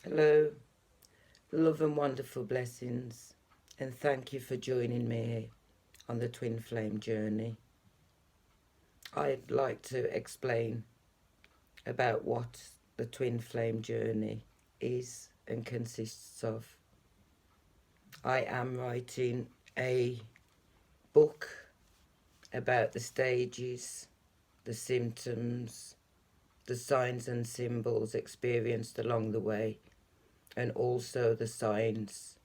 Hello, love and wonderful blessings, and thank you for joining me on the Twin Flame journey. I'd like to explain about what the Twin Flame journey is and consists of. I am writing a book about the stages, the symptoms, the signs and symbols experienced along the way, and also the signs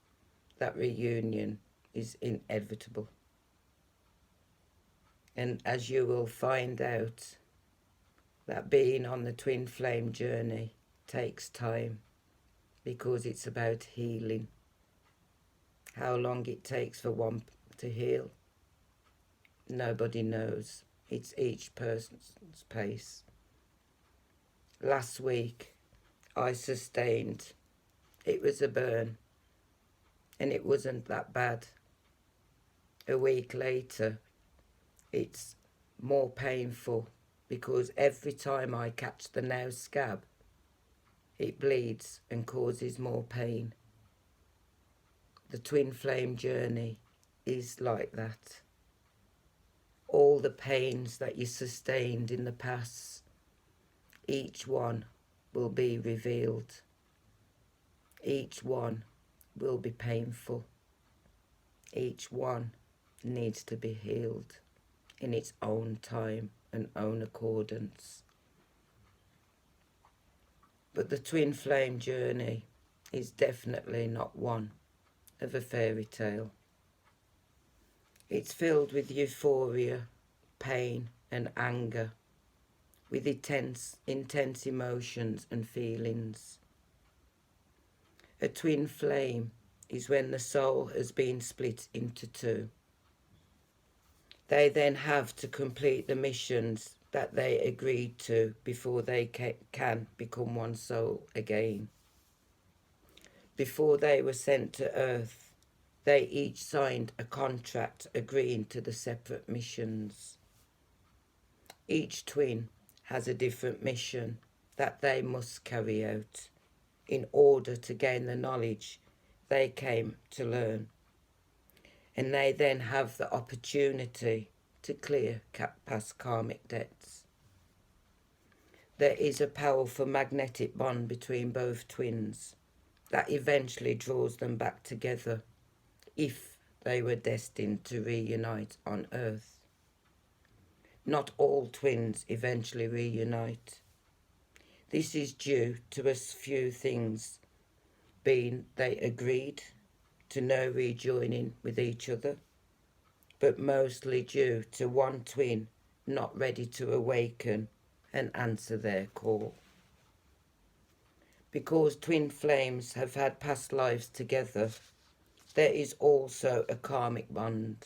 that reunion is inevitable. And as you will find out, that being on the twin flame journey takes time because it's about healing. How long it takes for one to heal, nobody knows. It's each person's pace. Last week, I sustained, it was a burn, and it wasn't that bad. A week later, it's more painful because every time I catch the now scab, it bleeds and causes more pain. The twin flame journey is like that. All the pains that you sustained in the past, each one will be revealed. Each one will be painful. Each one needs to be healed in its own time and own accordance. But the twin flame journey is definitely not one of a fairy tale. It's filled with euphoria, pain and anger, with intense emotions and feelings. A twin flame is when the soul has been split into two. They then have to complete the missions that they agreed to before they can become one soul again. Before they were sent to Earth, they each signed a contract agreeing to the separate missions. Each twin has a different mission that they must carry out in order to gain the knowledge they came to learn. And they then have the opportunity to clear past karmic debts. There is a powerful magnetic bond between both twins that eventually draws them back together if they were destined to reunite on Earth. Not all twins eventually reunite. This is due to a few things, being they agreed to no rejoining with each other, but mostly due to one twin not ready to awaken and answer their call. Because twin flames have had past lives together, there is also a karmic bond,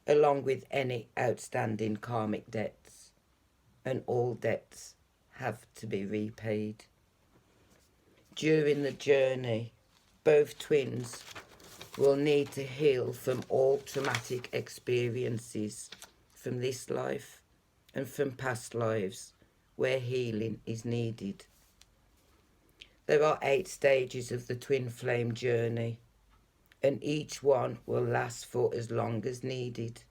along with any outstanding karmic debts, and all debts have to be repaid. During the journey, both twins will need to heal from all traumatic experiences from this life and from past lives where healing is needed. There are 8 stages of the twin flame journey, and each one will last for as long as needed,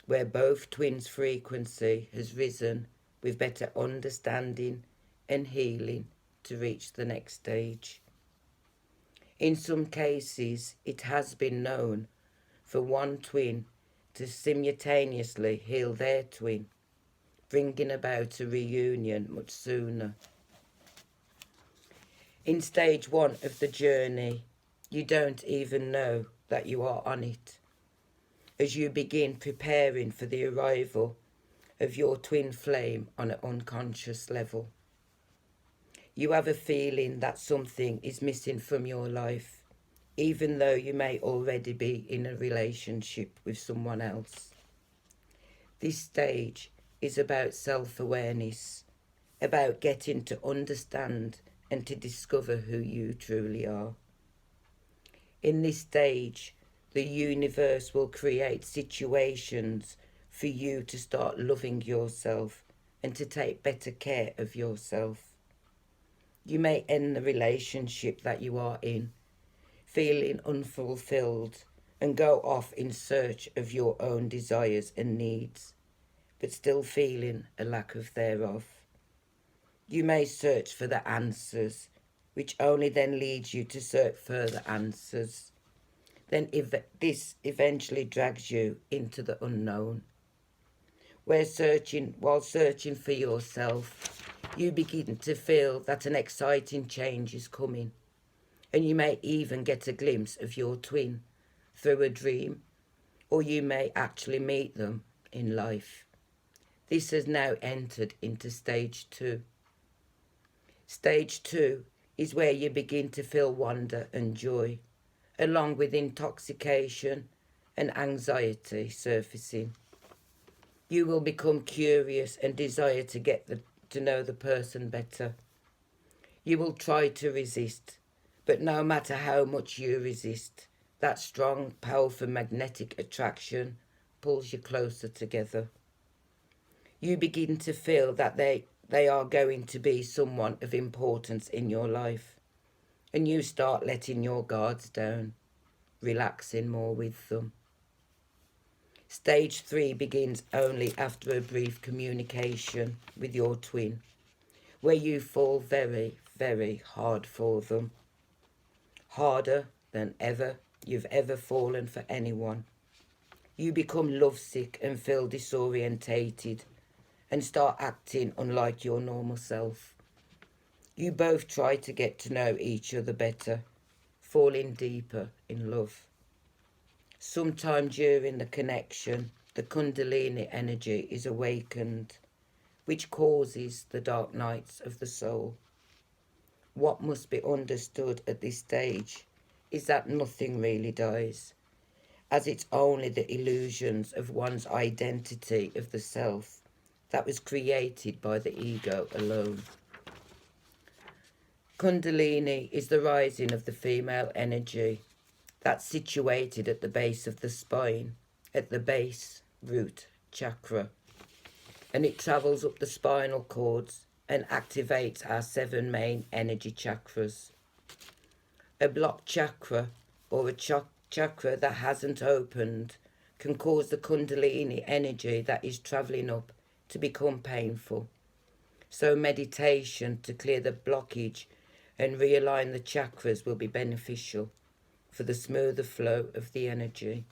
where both twins' frequency has risen with better understanding and healing to reach the next stage. In some cases, it has been known for one twin to simultaneously heal their twin, bringing about a reunion much sooner. In stage 1 of the journey, you don't even know that you are on it, as you begin preparing for the arrival of your twin flame on an unconscious level. You have a feeling that something is missing from your life, even though you may already be in a relationship with someone else. This stage is about self-awareness, about getting to understand and to discover who you truly are. In this stage, the universe will create situations for you to start loving yourself and to take better care of yourself. You may end the relationship that you are in, feeling unfulfilled, and go off in search of your own desires and needs, but still feeling a lack of thereof. You may search for the answers, which only then leads you to search further answers. Then this eventually drags you into the unknown, where while searching for yourself, you begin to feel that an exciting change is coming, and you may even get a glimpse of your twin through a dream, or you may actually meet them in life. This has now entered into stage 2. Stage 2 is where you begin to feel wonder and joy, along with intoxication and anxiety surfacing. You will become curious and desire to to know the person better. You will try to resist, but no matter how much you resist, that strong, powerful magnetic attraction pulls you closer together. You begin to feel that they are going to be someone of importance in your life, and you start letting your guards down, relaxing more with them. Stage 3 begins only after a brief communication with your twin, where you fall very, very hard for them. Harder than you've ever fallen for anyone. You become lovesick and feel disorientated and start acting unlike your normal self. You both try to get to know each other better, falling deeper in love. Sometime during the connection, the Kundalini energy is awakened, which causes the dark nights of the soul. What must be understood at this stage is that nothing really dies, as it's only the illusions of one's identity of the self that was created by the ego alone. Kundalini is the rising of the female energy that's situated at the base of the spine, at the base root chakra, and it travels up the spinal cords and activates our 7 main energy chakras. A blocked chakra, or a chakra that hasn't opened, can cause the Kundalini energy that is travelling up to become painful. So meditation to clear the blockage and realign the chakras will be beneficial for the smoother flow of the energy.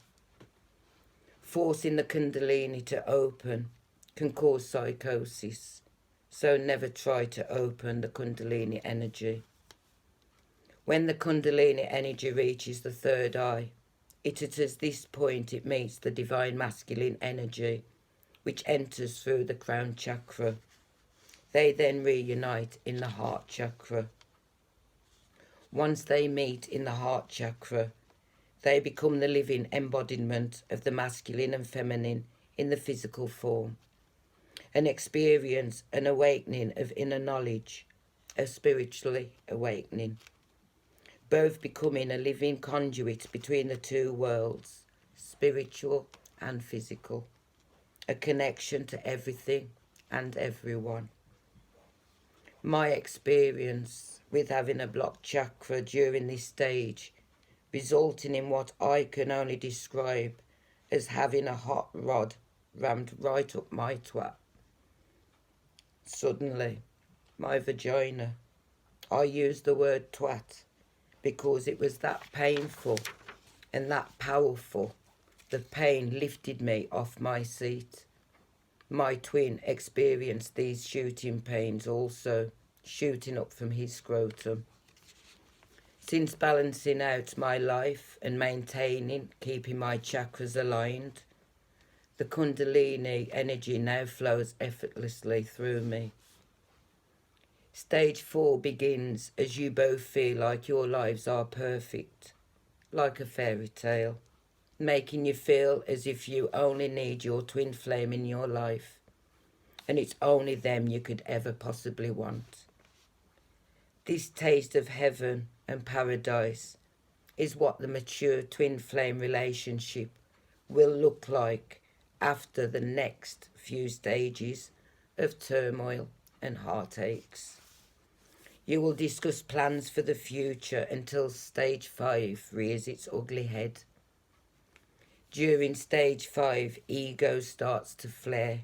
Forcing the Kundalini to open can cause psychosis, so never try to open the Kundalini energy. When the Kundalini energy reaches the 3rd eye, it is at this point it meets the divine masculine energy, which enters through the crown chakra. They then reunite in the heart chakra. Once they meet in the heart chakra, they become the living embodiment of the masculine and feminine in the physical form, and experience an awakening of inner knowledge, a spiritually awakening, both becoming a living conduit between the 2 worlds, spiritual and physical, a connection to everything and everyone. My experience with having a blocked chakra during this stage, resulting in what I can only describe as having a hot rod rammed right up my twat. Suddenly, my vagina, I use the word twat because it was that painful and that powerful. The pain lifted me off my seat. My twin experienced these shooting pains also, shooting up from his scrotum. Since balancing out my life and keeping my chakras aligned, the Kundalini energy now flows effortlessly through me. Stage 4 begins as you both feel like your lives are perfect, like a fairy tale, making you feel as if you only need your twin flame in your life, and it's only them you could ever possibly want. This taste of heaven and paradise is what the mature twin flame relationship will look like after the next few stages of turmoil and heartaches. You will discuss plans for the future until stage 5 rears its ugly head. During stage 5, ego starts to flare,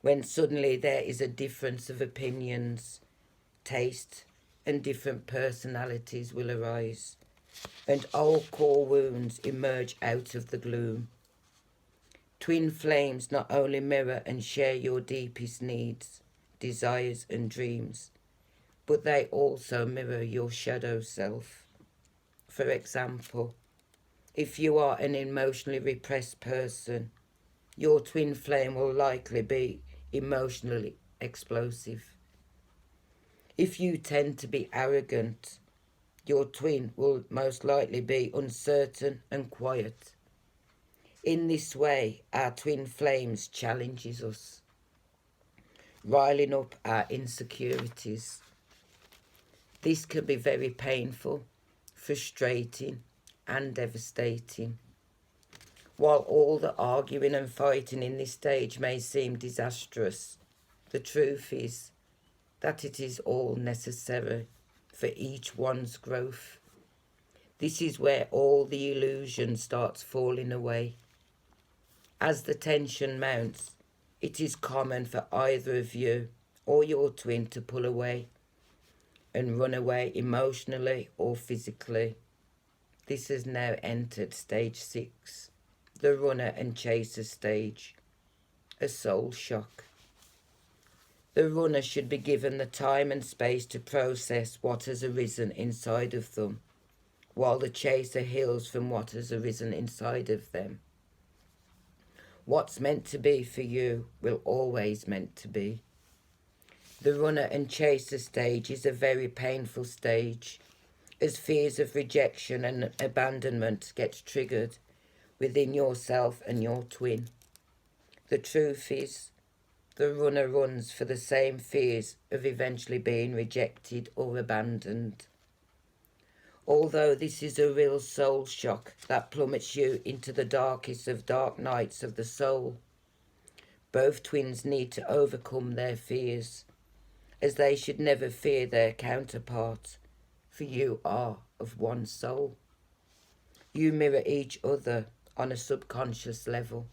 when suddenly there is a difference of opinions, taste, and different personalities will arise, and old core wounds emerge out of the gloom. Twin flames not only mirror and share your deepest needs, desires, and dreams, but they also mirror your shadow self. For example, if you are an emotionally repressed person, your twin flame will likely be emotionally explosive. If you tend to be arrogant, your twin will most likely be uncertain and quiet. In this way, our twin flames challenges us, riling up our insecurities. This can be very painful, frustrating, and devastating. While all the arguing and fighting in this stage may seem disastrous, the truth is that it is all necessary for each one's growth. This is where all the illusion starts falling away. As the tension mounts, it is common for either of you or your twin to pull away and run away emotionally or physically. This has now entered stage 6, the runner and chaser stage, a soul shock. The runner should be given the time and space to process what has arisen inside of them, while the chaser heals from what has arisen inside of them. What's meant to be for you will always meant to be. The runner and chaser stage is a very painful stage, as fears of rejection and abandonment gets triggered within yourself and your twin. The truth is, the runner runs for the same fears of eventually being rejected or abandoned. Although this is a real soul shock that plummets you into the darkest of dark nights of the soul, both twins need to overcome their fears, as they should never fear their counterpart, for you are of one soul. You mirror each other on a subconscious level.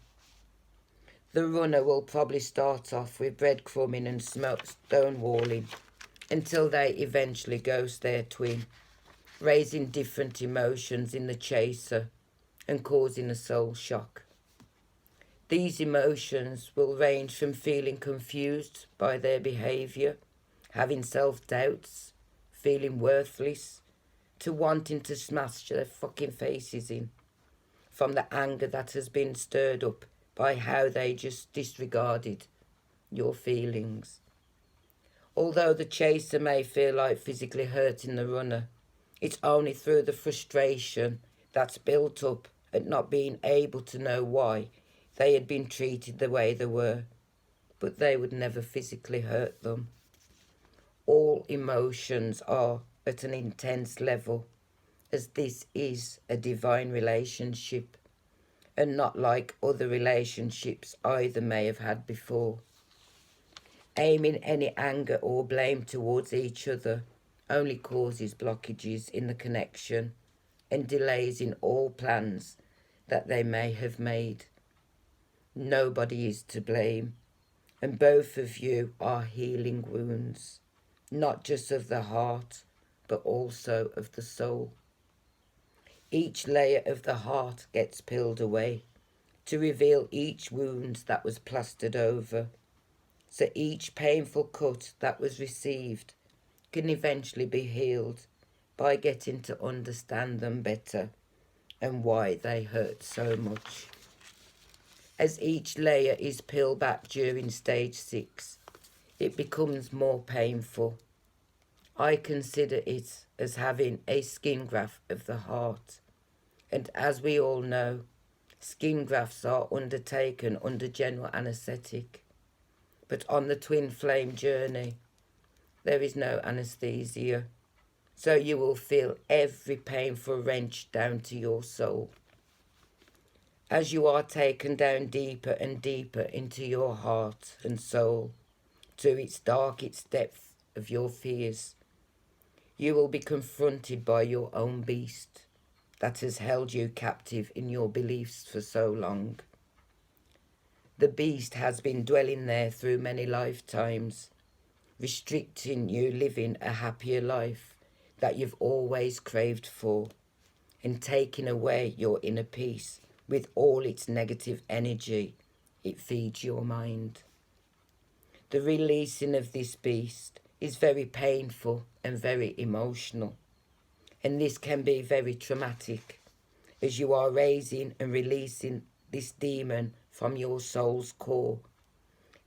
The runner will probably start off with breadcrumbing and stonewalling until they eventually ghost their twin, raising different emotions in the chaser and causing a soul shock. These emotions will range from feeling confused by their behaviour, having self-doubts, feeling worthless, to wanting to smash their fucking faces in, from the anger that has been stirred up by how they just disregarded your feelings. Although the chaser may feel like physically hurting the runner, it's only through the frustration that's built up at not being able to know why they had been treated the way they were, but they would never physically hurt them. All emotions are at an intense level, as this is a divine relationship, and not like other relationships either may have had before. Aiming any anger or blame towards each other only causes blockages in the connection and delays in all plans that they may have made. Nobody is to blame, and both of you are healing wounds, not just of the heart, but also of the soul. Each layer of the heart gets peeled away to reveal each wound that was plastered over, so each painful cut that was received can eventually be healed by getting to understand them better and why they hurt so much. As each layer is peeled back during stage 6, it becomes more painful. I consider it as having a skin graft of the heart, and as we all know, skin grafts are undertaken under general anaesthetic, but on the twin flame journey, there is no anaesthesia, so you will feel every painful wrench down to your soul. As you are taken down deeper and deeper into your heart and soul, to its darkest depth of your fears, You will be confronted by your own beast that has held you captive in your beliefs for so long. The beast has been dwelling there through many lifetimes, restricting you living a happier life that you've always craved for, and taking away your inner peace with all its negative energy it feeds your mind. The releasing of this beast is very painful and very emotional, and this can be very traumatic as you are raising and releasing this demon from your soul's core,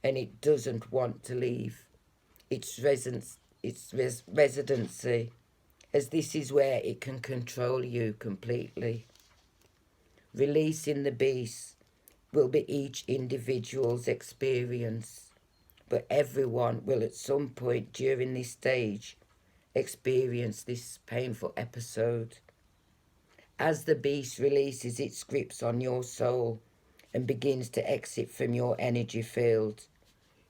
and it doesn't want to leave its residency, as this is where it can control you completely. Releasing the beast will be each individual's experience, but everyone will at some point during this stage experience this painful episode. As the beast releases its grips on your soul and begins to exit from your energy field,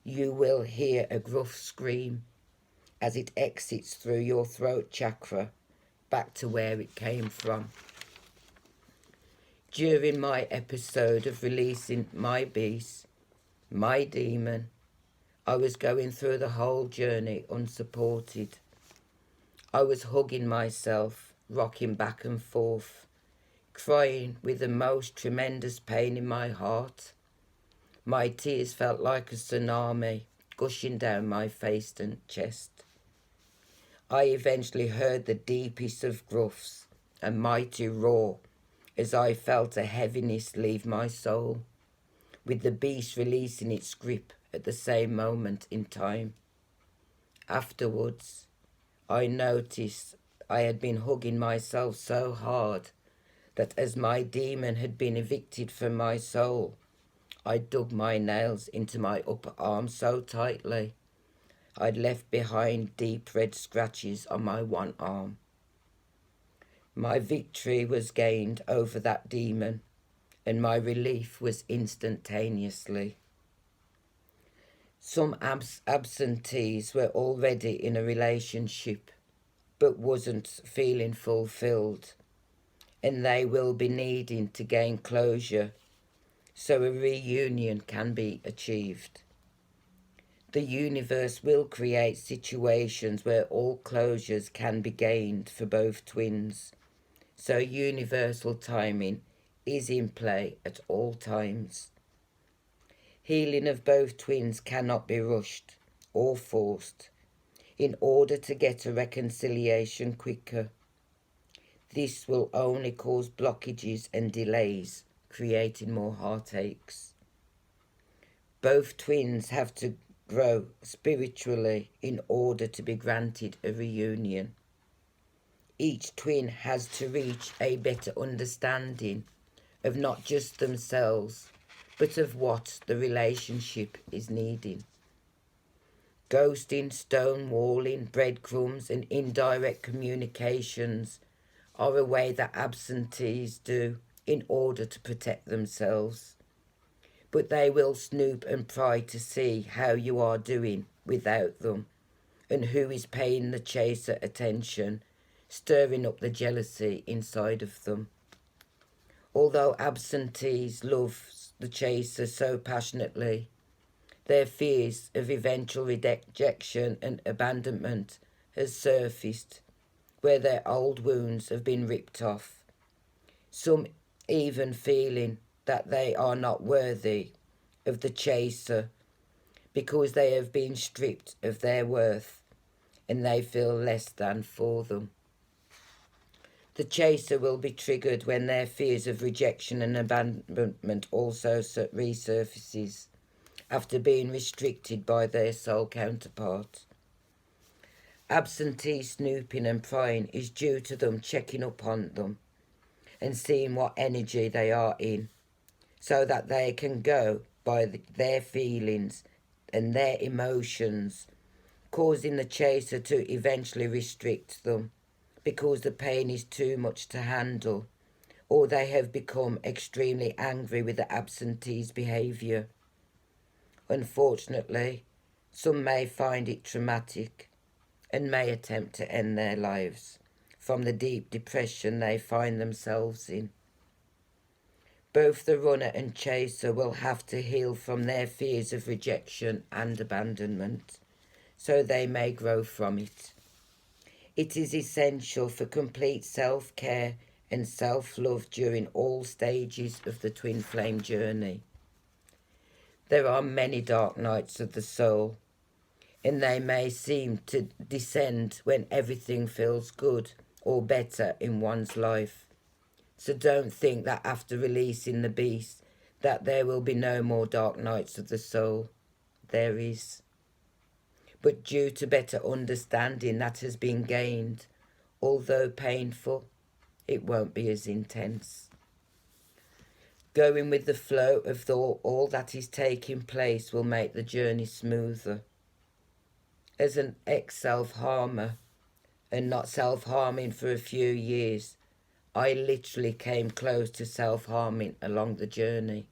you will hear a gruff scream as it exits through your throat chakra back to where it came from. During my episode of releasing my beast, my demon, I was going through the whole journey unsupported. I was hugging myself, rocking back and forth, crying with the most tremendous pain in my heart. My tears felt like a tsunami gushing down my face and chest. I eventually heard the deepest of gruffs, a mighty roar, as I felt a heaviness leave my soul, with the beast releasing its grip at the same moment in time. Afterwards, I noticed I had been hugging myself so hard that as my demon had been evicted from my soul, I dug my nails into my upper arm so tightly, I'd left behind deep red scratches on my one arm. My victory was gained over that demon, and my relief was instantaneously. Some absentees were already in a relationship, but wasn't feeling fulfilled, and they will be needing to gain closure so a reunion can be achieved. The universe will create situations where all closures can be gained for both twins, so universal timing is in play at all times. Healing of both twins cannot be rushed or forced in order to get a reconciliation quicker. This will only cause blockages and delays, creating more heartaches. Both twins have to grow spiritually in order to be granted a reunion. Each twin has to reach a better understanding of not just themselves, but of what the relationship is needing. Ghosting, stonewalling, breadcrumbs and indirect communications are a way that absentees do in order to protect themselves. But they will snoop and pry to see how you are doing without them, and who is paying the chaser attention, stirring up the jealousy inside of them. Although absentees love the chaser so passionately, their fears of eventual rejection and abandonment has surfaced, where their old wounds have been ripped off. Some even feeling that they are not worthy of the chaser because they have been stripped of their worth and they feel less than for them. The chaser will be triggered when their fears of rejection and abandonment also resurfaces after being restricted by their soul counterpart. Absentee snooping and prying is due to them checking up on them and seeing what energy they are in, so that they can go by their feelings and their emotions, causing the chaser to eventually restrict them because the pain is too much to handle, or they have become extremely angry with the absentee's behaviour. Unfortunately, some may find it traumatic, and may attempt to end their lives from the deep depression they find themselves in. Both the runner and chaser will have to heal from their fears of rejection and abandonment, so they may grow from it. It is essential for complete self-care and self-love during all stages of the twin flame journey. There are many dark nights of the soul, and they may seem to descend when everything feels good or better in one's life. So don't think that after releasing the beast that there will be no more dark nights of the soul. There is. But due to better understanding that has been gained, although painful, it won't be as intense. Going with the flow of all that is taking place will make the journey smoother. As an ex-self-harmer, and not self-harming for a few years, I literally came close to self-harming along the journey.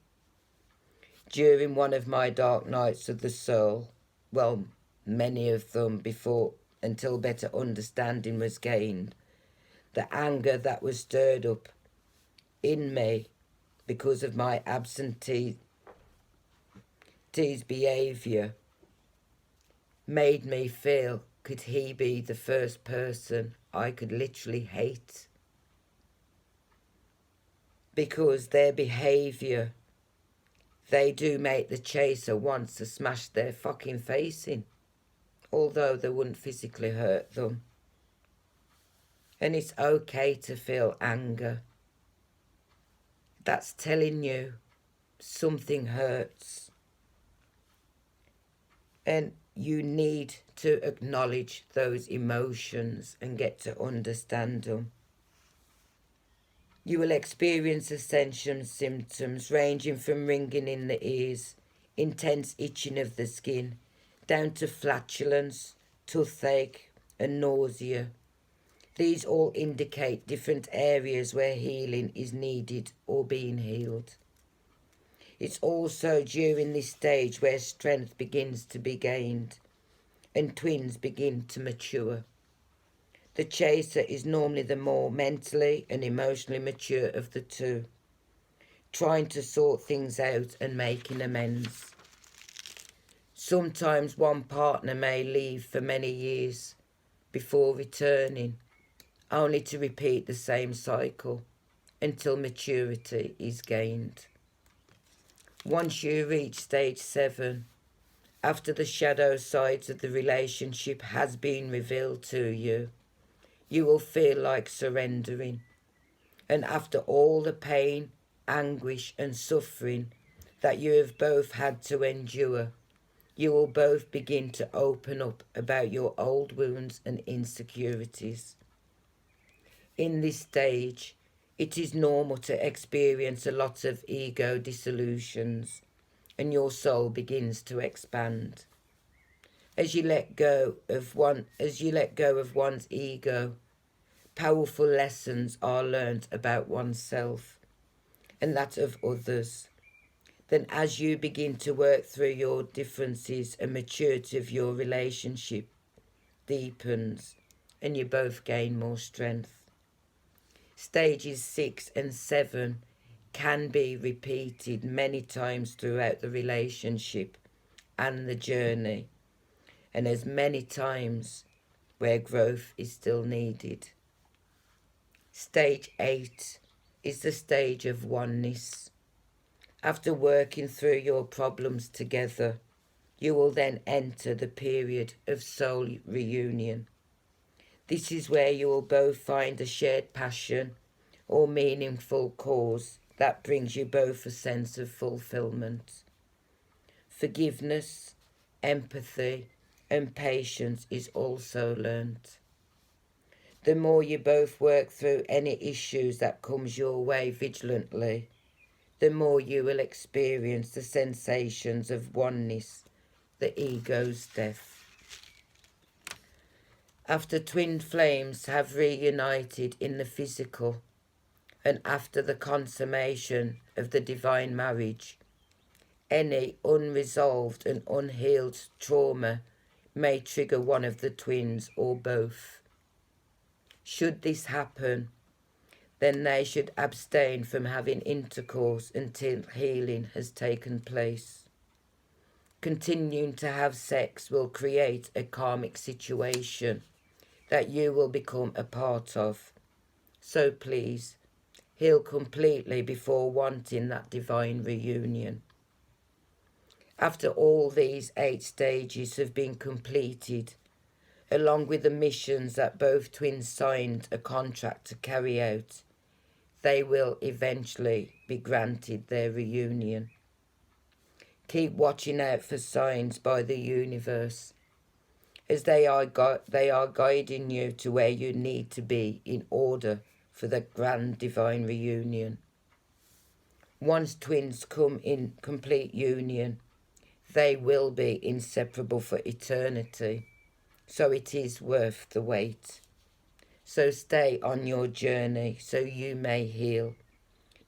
During one of my dark nights of the soul, well, many of them before, until better understanding was gained, the anger that was stirred up in me because of my absentee's behaviour made me feel, could he be the first person I could literally hate? Because their behaviour, they do make the chaser want to smash their fucking face in, although they wouldn't physically hurt them. And it's okay to feel anger. That's telling you something hurts. And you need to acknowledge those emotions and get to understand them. You will experience Ascension symptoms ranging from ringing in the ears, intense itching of the skin, down to flatulence, toothache and nausea. These all indicate different areas where healing is needed or being healed. It's also during this stage where strength begins to be gained and twins begin to mature. The chaser is normally the more mentally and emotionally mature of the two, trying to sort things out and making amends. Sometimes one partner may leave for many years before returning, only to repeat the same cycle until maturity is gained. Once you reach stage 7, after the shadow sides of the relationship has been revealed to you, you will feel like surrendering. And after all the pain, anguish and suffering that you have both had to endure, you will both begin to open up about your old wounds and insecurities. In this stage, it is normal to experience a lot of ego dissolutions, and your soul begins to expand. As you let go of one's ego, powerful lessons are learnt about oneself and that of others. Then as you begin to work through your differences, and maturity of your relationship deepens and you both gain more strength. Stages 6 and 7 can be repeated many times throughout the relationship and the journey, and as many times where growth is still needed. Stage 8 is the stage of oneness. After working through your problems together, you will then enter the period of soul reunion. This is where you will both find a shared passion or meaningful cause that brings you both a sense of fulfillment. Forgiveness, empathy, and patience is also learnt. The more you both work through any issues that comes your way vigilantly, the more you will experience the sensations of oneness, the ego's death. After twin flames have reunited in the physical, and after the consummation of the divine marriage, any unresolved and unhealed trauma may trigger one of the twins or both. Should this happen, then they should abstain from having intercourse until healing has taken place. Continuing to have sex will create a karmic situation that you will become a part of. So please, heal completely before wanting that divine reunion. After all these 8 stages have been completed, along with the missions that both twins signed a contract to carry out, they will eventually be granted their reunion. Keep watching out for signs by the universe, as they are guiding you to where you need to be in order for the grand divine reunion. Once twins come in complete union, they will be inseparable for eternity, so it is worth the wait. So stay on your journey so you may heal,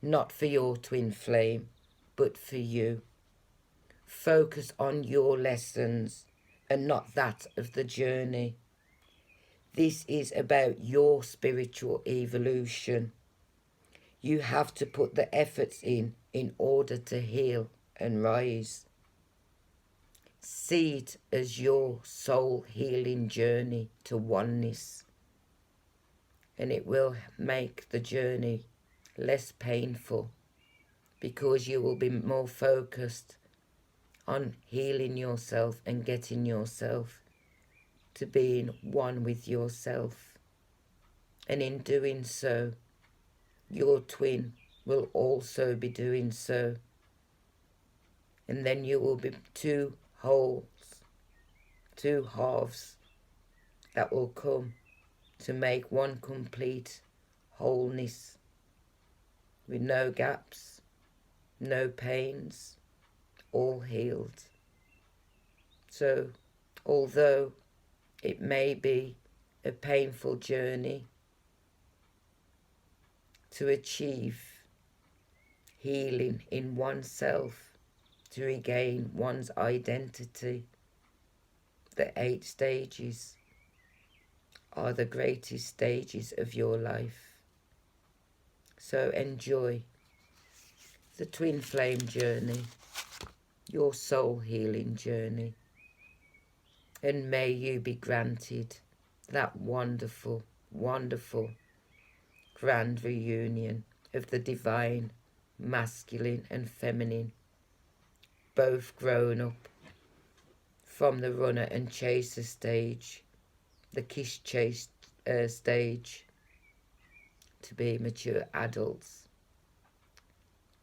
not for your twin flame, but for you. Focus on your lessons and not that of the journey. This is about your spiritual evolution. You have to put the efforts in order to heal and rise. See it as your soul healing journey to oneness, and it will make the journey less painful because you will be more focused on healing yourself and getting yourself to being one with yourself. And in doing so, your twin will also be doing so. And then you will be 2 wholes, 2 halves that will come to make one complete wholeness with no gaps, no pains, all healed. So, although it may be a painful journey to achieve healing in oneself, to regain one's identity, the 8 stages are the greatest stages of your life. So enjoy the twin flame journey, your soul healing journey, and may you be granted that wonderful, wonderful grand reunion of the divine, masculine and feminine, both grown up from the runner and chaser stage, the kiss chase stage, to be mature adults.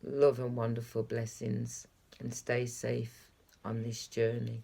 Love and wonderful blessings, and stay safe on this journey.